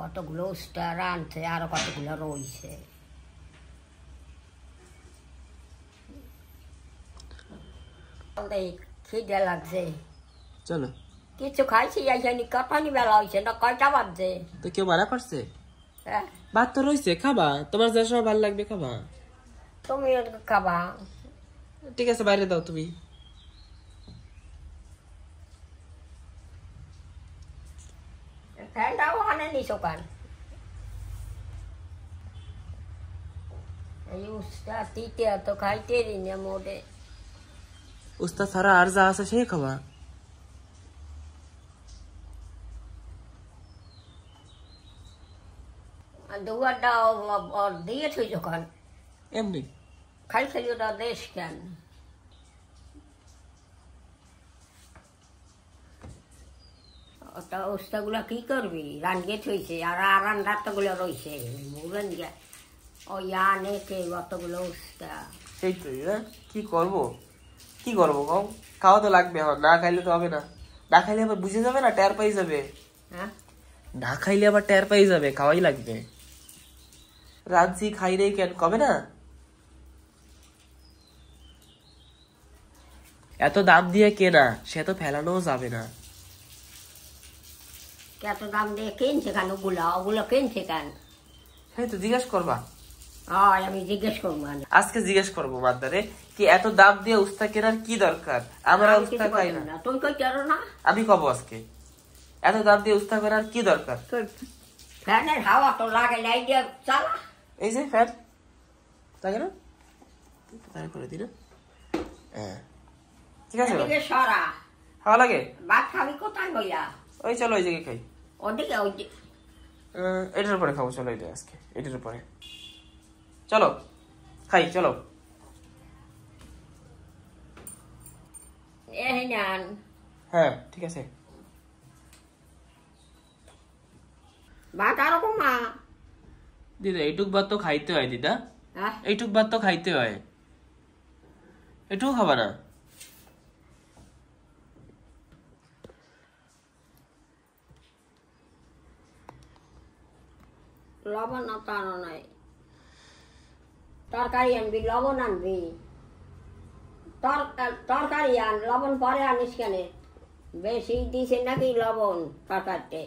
কতগুলো উস্তা রাঁধছে, আরো কতগুলো রয়েছে। খিদে লাগছে, চলো কিছু খাইছি যাইনি। কতনি বেলা হয়েছে না, কয়টা বাজছে? তো কেউ মানা করছে? হ্যাঁ, ভাত তো রয়েছে, খাবা, তোমার যা সময় ভালো লাগবে খাবা। তুমি খাবা? ঠিক আছে, বাইরে দাও তুমি। ফ্যানটাও ওখানে নিছো কেন? এই উস্তা তিতে তো খাইতে নি মোটে। উস্তা ছাড়া আর যা আছে সেই খাবা। দুয়ারটা দিয়ে থইছো কেন? এমনি খাইছে ওটা দেশ কেন? ওটা উস্তাগুলা কি করবি? রান্ধিয়ে থইছে আর রান্নাগুলো রয়েছে বুঝলেন গিয়া। ওই আনে কে অতগুলো উস্তা। সেই তো, কি করবো, কি করবো কম, খাওয়া তো লাগবে, আমার না খাইলে তো হবে না। না খাইলে আবার বুঝে যাবে না, টের পাই যাবে। হ্যাঁ, না খাইলে আবার টের পাই যাবে, খাওয়াই লাগবে। রাঁধছি খাই রে কেন কবে না? এত দাম দিয়ে কেনা, সে তো ফেলানো যাবে না। এত দাম দিয়ে কিনছে কেন? ওগুলো কিনছে কেন? সেই তো জিজ্ঞেস করবা। হয়, আমি জিজ্ঞেস করবো। আজকে জিজ্ঞেস করবো মাদ্দারে, কি এত দাম দিয়ে উস্তা কেনার কি দরকার? আমরা উস্তা খাই না। তুই কই চারো না? আমি কব আজকে এত দাম দিয়ে উস্তা কেনার কি দরকার? ফ্যানের হাওয়া তো লাগে, লাইট দিয়ে চালা। এই যে ফ্যান লাগে না, তাই করে দিন। হ্যাঁ ঠিক আছে, এদিকে সরা। হাওয়া লাগে। ভাত খাবি কোথায় বইয়া? ওই চলো ওই জায়গায় খাই। ওদিকে এটার উপরে খাবো, চলো এটা আজকে এটার উপরে চলো খাই, চলো। হ্যাঁ ঠিক আছে। ভাত আরো কমা। দিদা এইটুক ভাত তো খাইতে হয়, দিদা এইটুক ভাত তো খাইতে হয়, এটুকু খাবা না? লবণ তো আনো নাই, তরকারি আনবি, লবণ আনবি। তরকারি আন, লবণ পরে আনিস কেন? বেশি দিছে নাকি লবণ তরকারিতে?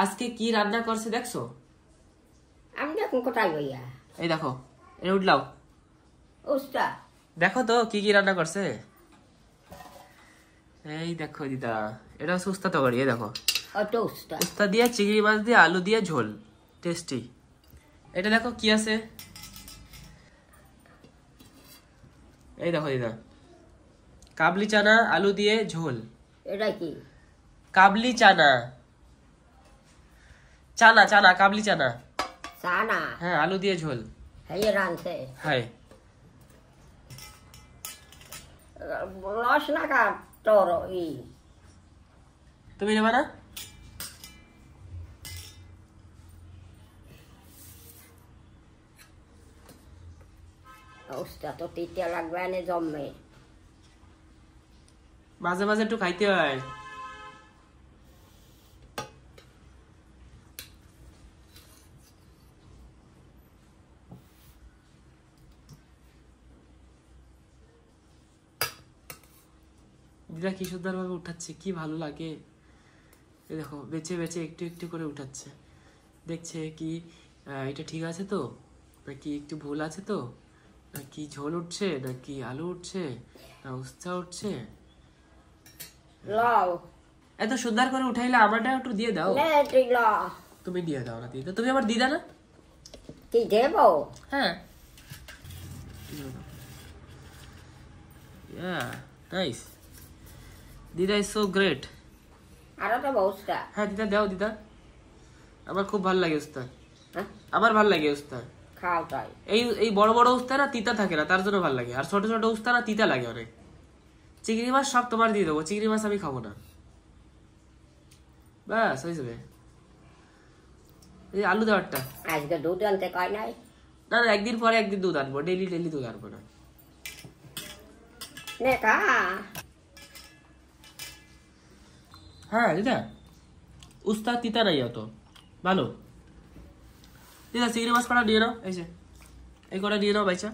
আজকে কি রান্না করছে দেখছো? আমি দেখুন কোথায় বইয়া। এই দেখো, এই উঠলাও, উস্তা দেখো তো কি কি রান্না করছে। এই দেখো দিদা, এটা হচ্ছে উস্তা তরকারি। এই দেখো, উস্তা দিয়ে চিংড়ি মাছ দিয়ে আলু দিয়ে ঝোল, টেস্টি। এটা দেখো কি আছে, এই দেখো দিদা, কাবলি চানা আলু দিয়ে ঝোল। এটা কি? কাবলি চানা, চানা চানা কাবলি চানা। চানা? হ্যাঁ, আলু দিয়ে ঝোল। হ্যাঁ রাঁধছে। হ্যাঁ, রস না কাট তোর ই। তুমি নেবা না? উস্তা তো তিতে লাগবে, এনে জমে। মাঝে মাঝে একটু খাইতে হয়। দিদা কি সুন্দর ভাবে উঠাচ্ছে, কি ভালো লাগে। দেখো বেছে বেছে একটু একটু করে উঠাচ্ছে, দেখছে কি এটা ঠিক আছে তো, নাকি একটু ভুল আছে তো, নাকি ঝোল উঠছে, নাকি আলু উঠছে, না উস্তা উঠছে। এত সুন্দর করে উঠাইলে আমারটা একটু দিয়ে দাও। তুমি দিয়ে দাও না দিদা, তুমি আমার দিদা না? কি দেব? হ্যাঁ, নাইস, দিদা ইজ সো গ্রেট। আরো তো উস্তা। হ্যাঁ দিদা দাও, দিদা আমার খুব ভালো লাগে উস্তা, আমার ভালো লাগে উস্তা। খাও তাই। এই বড় বড় উস্তা না তিতা থাকে না, তার জন্য ভালো লাগে। আর ছোট ছোট উস্তা না তিতা লাগে অনেক। চিংড়ি মাছ সব তোমার দিয়ে দেবো, চিংড়ি মাছ আমি খাবো না। ব্যাস হয়ে যাবে। এই আলু দেওয়ারটা আজকে দুধ আনতে কয় নাই? না না, একদিন পরে একদিন দুধ আনবো, ডেলি ডেলি দুধ আনবো না। নে কা হ্যাঁ দিদা, উস্তাদ তিতা নাই অত ভালো। দিদা চিংড়ি মাছ কটা নিয়ে নাও, এই যে এই কটা নিয়ে নাও বাইচা।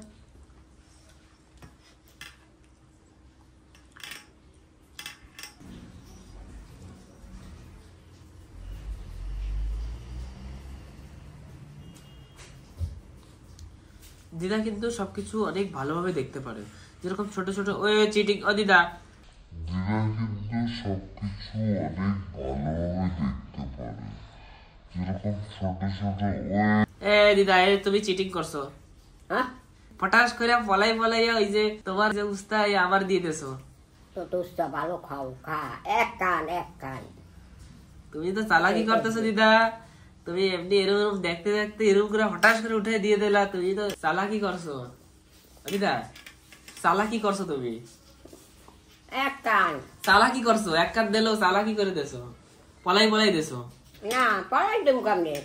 দিদা কিন্তু সবকিছু অনেক ভালোভাবে দেখতে পারে, যেরকম ছোট ছোট ওই চিটিং। ও দিদা, দিদা কিন্তু সবকিছু অনেক ভালোভাবে দেখতে পারে, যেরকম ছোট ছোট এ দিদা এ তুমি চিটিং করছো, হ্যাঁ ফটাস করে পলাই পলাই ওই যে তোমার যে উস্তা আমার দিয়ে দেছো। তো তোষটা ভালো খাও, খা এক কান। তুমি তো চালাকি করতেছো দিদা, তুমি এমনি এরকম দেখতে দেখতে এরকম করে হঠাৎ করে উঠে দিয়ে দিলা, তুমি তো চালাকি করছো দিদা, চালাকি করছো তুমি, এক কান। চালাকি করছো, এক কাপ দিলো চালাকি করে দেছো, পলাই পলাই দেছো। না পড়াই দেবো কামনে,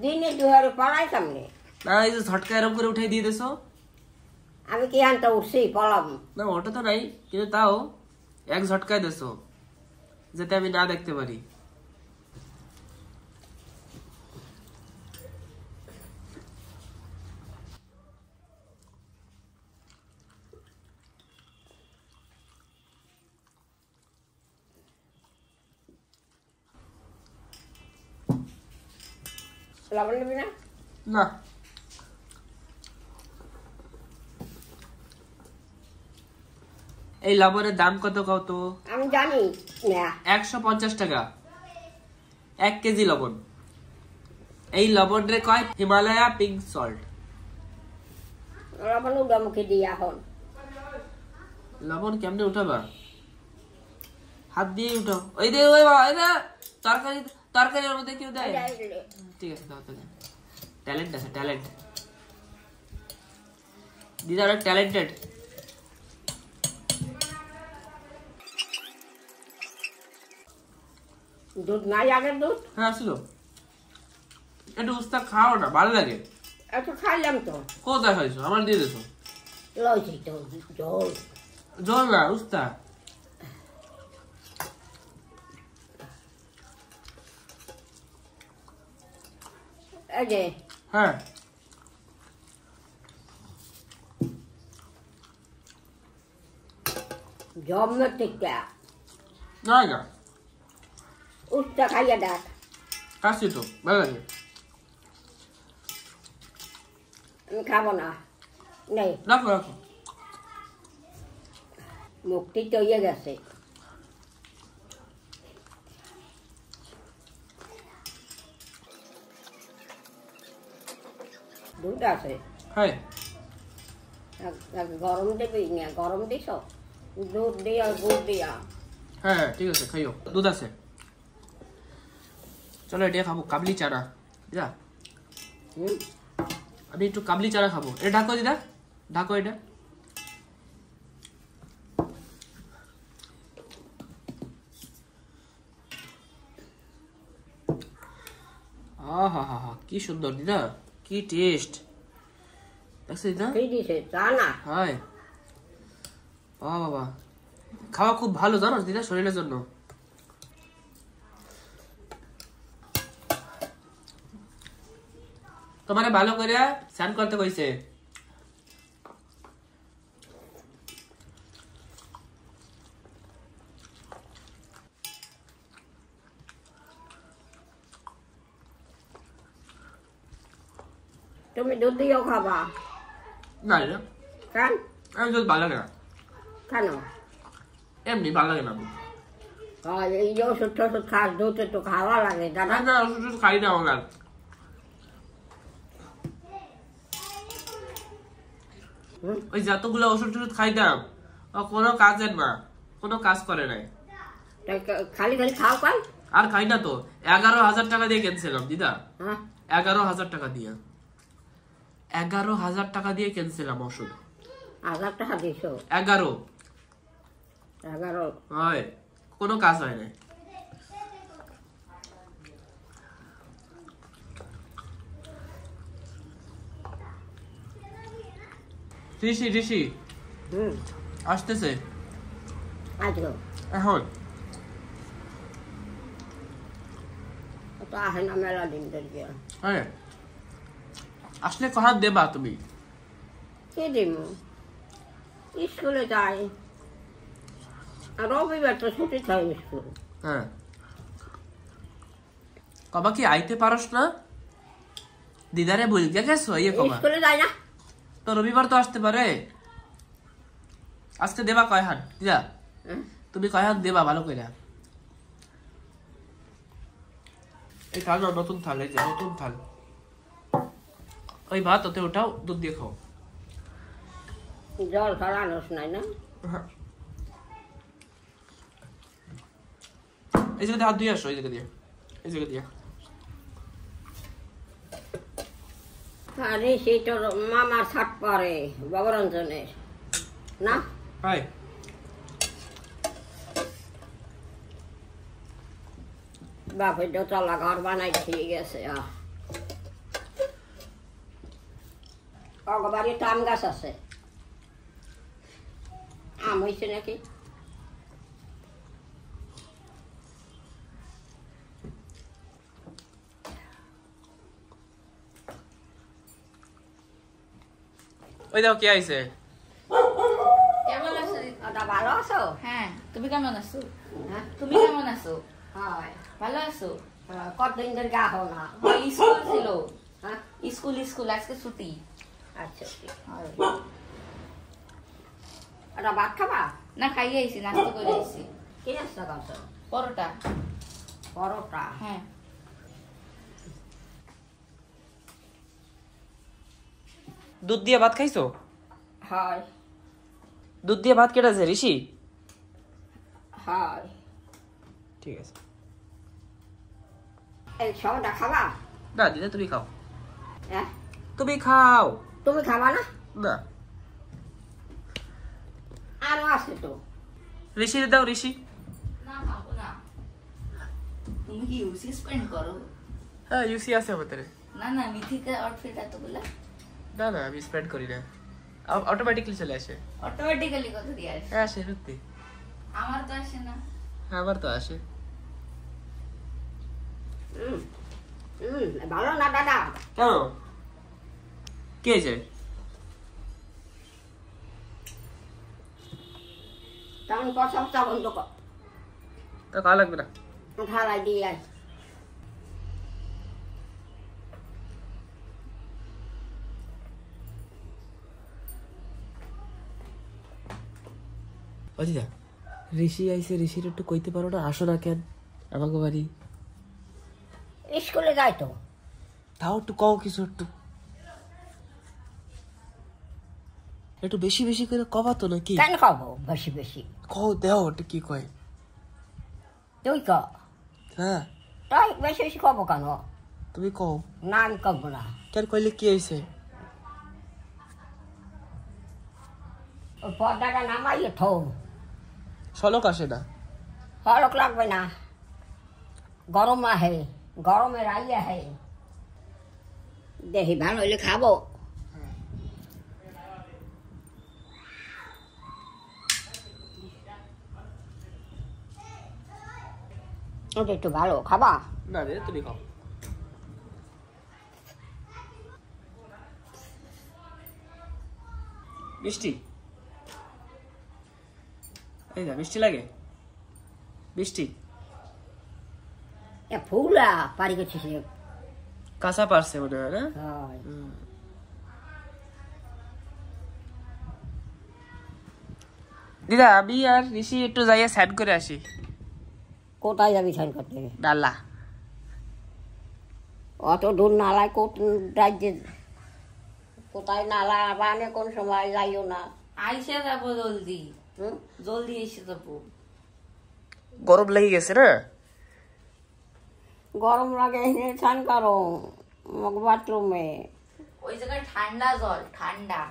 দিনে দুহারে পড়াই কামনে। না এই যে ঝটকা এরকম করে উঠে দিয়ে দেছো। আমি কি আনতে উঠছি পলাম? না ওটা তো নাই, কিন্তু তাও এক ঝটকায় দেছো যাতে আমি না দেখতে পারি। লবণ নেবি না? না এই লবণের দাম কত কত? আমি জানি না। 150 টাকা 1 কেজি লবণ। এই লবণ রে কয় হিমালয়া পিঙ্ক সল্ট। লবণ উঠা মুখে দিয়ে এখন। লবণ কেমনে উঠাবা? হাত দিয়ে উঠাও। ওই দে ওই বাবা, এই না তরকারি, তরকারির মধ্যে কেউ দেয়? ঠিক আছে দাও তো, ট্যালেন্ট আছে ট্যালেন্ট, দিদা অনেক ট্যালেন্টেড। দুধ নাই, আগের দুধ? হ্যাঁ আসছিল, একটু উস্তা খাও না, ভালো লাগে। একটু খাইলাম তো। কোথায় খাইছো? আমার দিয়ে দেছো। লইছি তো জল। জল না, উস্তা। এই যে হ্যাঁ জমে টিকা না না, উঠটা খাইয়া দেখ। খাচ্ছি তো, ভালো লাগে। আমি খাবো না, নেই রাখো রাখো। মুক্তি তৈয়ে গেছে। দুধ আছে, হ্যাঁ গরম দেবি না? গরম দিছ? দুধ দিয়া গুড় দিয়া। হ্যাঁ ঠিক আছে, খাইও, দুধ আছে। চলো এটা খাবো, কাবলি চানা। যা আমি একটু কাবলি চানা খাবো। এটা ঢাকো দিদা, ঢাকো এটা। আহা কি সুন্দর দিদা, কি টেস্ট দেখছো দিদা? কি দিছে? চানা? হায় বাবা, খাওয়া খুব ভালো জানো দিদা, শরীরের জন্য। তোমারে ভালো করে স্নান করতে কইছে। তুমি দুধ দিয়েও খাবা? না দিদা, কেন? আমি দুধ ভালো লাগে না, কেন? এমনি ভালো লাগে না। এই যে ওষুধ টষুধ খাস, দুধ একটু খাওয়া লাগে দাদা। না ওষুধ খাই না আমার। ওই যতগুলো ওষুধ টষুধ খাইতাম কোনো কাজের না, কোনো কাজ করে নাই। খালি খালি খাও কাল। আর খাই না তো, 11,000 টাকা দিয়ে কিনছিলাম দিদা। হ্যাঁ 11,000 টাকা দিয়ে, 11,000 টাকা দিয়ে কিনছিলাম ওষুধ। 1000 টাকা দিছো? 11। 11? হয়, কোনো কাজ হয় না। ঋষি ঋষি আসতেছে আজকে এখন তো আসে না মেলা দিন ধরে। হ্যাঁ আসলে কহার দেবা তুমি? কে দিব? স্কুলে যাই, আর রবিবার তো ছুটি থাকে স্কুল। হ্যাঁ কবা কি আইতে পারস না? দিদারে বল গেছো ইয়ে কবা স্কুলে যাই না তো রবিবার তো আসতে পারে। আজকে দেবা কয় হাত দিদা? তুমি কয় হাত দেবা ভালো করে? এই থাল না, নতুন থাল, এই যে নতুন থাল। ওই ভাত ওতে ওঠাও, দুধ দিয়ে খাও। জল খাওয়ানোস নাই না? এই জায়গা দিয়ে হাত ধুয়ে আসো, এই জায়গা দিয়ে, এই জায়গা দিয়ে। আরে সেই তোর মামার ছাট পরে বাবরঞ্জনের না? হাই বাপের দোতলা ঘর বানাই ঠিক গেছে। অগবাড়িতে আম গাছ আছে, আম হয়েছে নাকি? ওই দেখো কে আইছে। কেমন আছো? ওটা ভালো আছো? হ্যাঁ, তুমি কেমন আছো? হ্যাঁ তুমি কেমন আছো? হয়। ভালো আছো? কতদিন ধরে গা হো না? স্কুল ছিল, হ্যাঁ স্কুল স্কুল আজকে ছুটি। আচ্ছা ঠিক। হয়। ওটা ভাত খাবা? না, খাইয়ে আইছি, নাস্তা করে আইছি। কি নাস্তা করছো? পরোটা। পরোটা? হ্যাঁ। দুধ দিয়ে ভাত খাইছো? হয় দুধ দিয়ে ভাত কেটেছে ঋষি? হয়। ঠিক আছে। এই সবটা খাবা? না দিদা তুমি খাও, হ্যাঁ তুমি খাও। তুমি খাবা না? না আরো আছে তো। ঋষি দাও, ঋষি। না, খাবো না। তুমি কি ইউসি স্পেন্ড করো? হ্যাঁ ইউসি আছে আমাদের। না না, মিথিকা আউটফিট এতগুলা না না আমি স্পেন্ড করি না, অটোমেটিকলি চলে আসে। অটোমেটিক্যালি কত দিয়ে আসে? হ্যাঁ আসে সত্যি, আমার তো আসে না। আমার তো আসে। ভালো না দাদা? কেন কে যে? তখন কষা বন্ধ কর, তা খাওয়া লাগবে না। ঢালাই দিয়ে আয়। ও দিদা ঋষি আইছে, ঋষির একটু কইতে পারো না আসো না কেন আমাকে বাড়ি? স্কুলে যাই তো। তাও একটু কও কিছু, একটু একটু বেশি বেশি করে কবা তো নাকি? কেন খাবো বেশি বেশি? কও দেও একটু কি কয়। তুই ক। হ্যাঁ তাই বেশি বেশি খাবো কেন? তুমি কও। না আমি খাবো না। কেন কইলে কি হয়েছে? ওই পর্দাটা নামাইয়ে থো। সলক আসে না? হলক লাগবে না, গরম আহে, গরমের আই আহে। দেখি ভালো হইলে খাবো। ওটা একটু ভালো খাবা? না রে তুমি খাও। মিষ্টি এই না, মিষ্টি লাগে? মিষ্টি এ ফুলা পারি করছিস? কাঁচা পারছে মনে হয় না? হয়। দিদা আমি আর ঋষি একটু যাইয়া স্যান্ড করে আসি। কোথায় যাবি ছান করতে? ডাল্লা। অত দূর নালায় কোন রাজ্যে, কোথায় নালা বানে কোন সময় যাইও না। আইসে যাবো জলদি, হুম? জলদি এসে যাবো। গরম লেগে গেছে না? গরম লাগে এনে স্নান করো বাথরুমে। ওই জায়গায় ঠান্ডা জল, ঠান্ডা।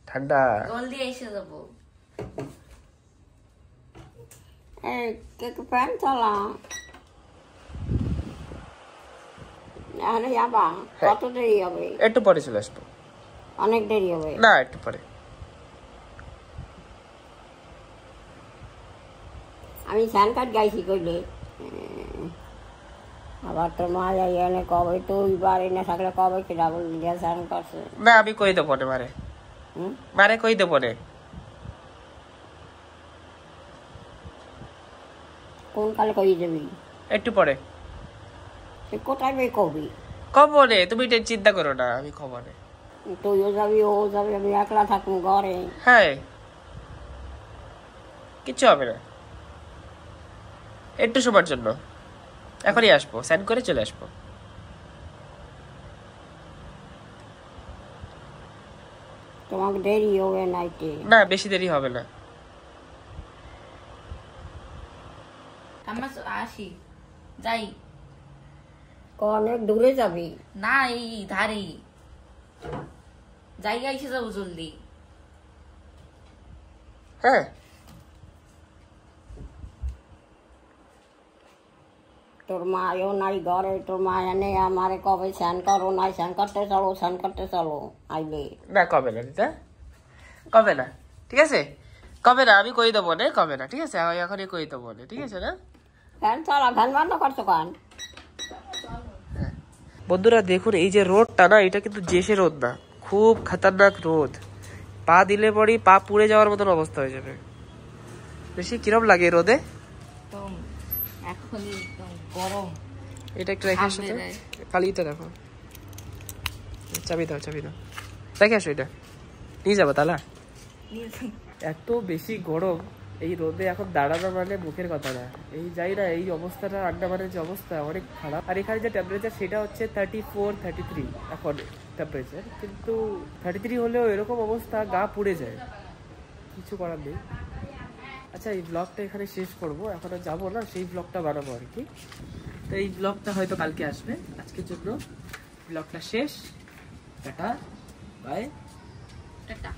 ঠান্ডা। জলদি এসে যাবো। এই কে ফ্যান চালা এখানে যাবা? কত দেরি হবে? একটু পরে চলে আসবো। অনেক দেরি হবে। না একটু পরে। আমি স্যান কার্ড গাইছি কইলে আবার তোর মা যাই এনে কবে তো এবার এনে থাকলে কবে কি ডাবল দিয়ে স্যান করছে। না আমি কই দেবো না মারে, মারে কই দেবো না। কোন কালে কই যাবি? একটু পরে। তুই কোথায় বে কবি? খবরে তুমি চিন্তা করো না, আমি খবরে। তুইও যাবি ও যাবি, আমি একলা থাকবো ঘরে। হ্যাঁ কিচ্ছু হবে না, একটু সময়ের জন্য। এখনই আসবো, স্যান্ড করে চলে আসবো। তোমাকে দেরি হবে নাইতে? না বেশি দেরি হবে না। আমরা আসি যাই। অনেক দূরে যাবি? না এই ধারে জায়গা এসে যাবো জলদি। হ্যাঁ তোর মায়ও নাই ঘরে, তোর মা এনে আমারে কবে স্যান করো নাই, স্যান করতে চলো, স্যান করতে চলো আইলে। না কবে না দিদা, কবে না, ঠিক আছে কবে না, আমি কই দেবো না, কবে না, ঠিক আছে আমি এখনই কই দেবো না, ঠিক আছে না। ফ্যান চালা, ফ্যান বন্ধ করছো কান? বন্ধুরা দেখুন এই যে রোদটা না, এটা কিন্তু জেসে রোদ না, খুব খতরনাক রোদ। পা দিলে পরই পা পুড়ে যাওয়ার মতন অবস্থা হয়ে যাবে। বেশি কিরম লাগে রোদে? একদম এখনই একদম গরম। এটা একটু রেখে আসো, সামনে কালিটা দেখো, চাবি দাও, চাবি দাও, রেখে আসো, এটা নিয়ে যাবো তালা। এত বেশি গরম এই রোদে এখন দাঁড়ানো মানে মুখের কথা না। এই যাই না, এই অবস্থাটা আন্ডামানের যে অবস্থা অনেক খারাপ। আর এখানে যে টেম্পারেচার সেটা হচ্ছে 34-33 এখন টেম্পারেচার, কিন্তু 33 হলেও এরকম অবস্থা, গা পুড়ে যায়, কিছু করার নেই। আচ্ছা এই ব্লগটা এখানে শেষ করবো, এখনো যাবো না, সেই ব্লগটা বানাবো আর কি। তো এই ব্লগটা হয়তো কালকে আসবে। আজকের জন্য ব্লগটা শেষ, টাটা বাই। টাটা।